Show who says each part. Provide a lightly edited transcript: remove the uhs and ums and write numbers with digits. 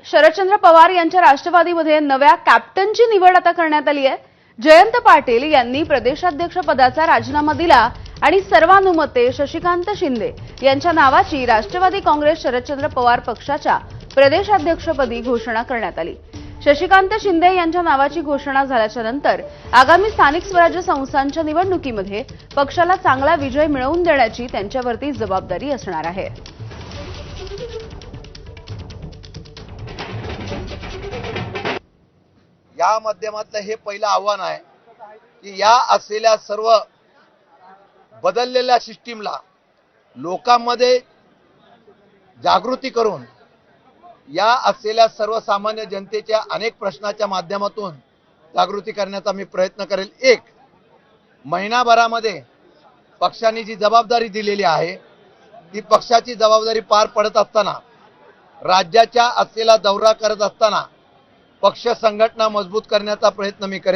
Speaker 1: शरदचंद्र पवार यांच्या राष्ट्रवादीमध्ये नव्या कॅप्टनची निवड आता करण्यात आली आहे। जयंत पाटील यांनी प्रदेशाध्यक्ष पदाचा राजीनामा दिला आणि सर्वानुमते शशिकांत शिंदे यांच्या नावाची राष्ट्रवादी काँग्रेस शरदचंद्र पवार पक्षाच्या प्रदेशाध्यक्षपदी घोषणा करण्यात आली। शशिकांत शिंदे यांच्या नावाची घोषणा झाल्याच्या नंतर आगामी स्थानिक स्वराज्य संस्थांच्या निवडणुकीमध्ये पक्षाला चांगला विजय मिळवून देण्याची त्यांच्यावरती जबाबदारी असणार आहे।
Speaker 2: या माध्यमातलं हे पहिलं आव्हान आहे की या असलेल्या सर्व बदललेल्या सिस्टीमला लोकांमध्ये जागृती करून या असलेल्या सर्वसामान्य जनतेच्या अनेक प्रश्नाच्या माध्यमातून जागृती करण्याचा मी प्रयत्न करेल। एक महिनाभरामध्ये पक्षाने जी जबाबदारी दिलेली आहे ती पक्षाची जबाबदारी पार पडत असताना राज्याच्या असलेला दौरा करत असताना पक्ष संघटना मजबूत करण्याचा प्रयत्न मी करेन।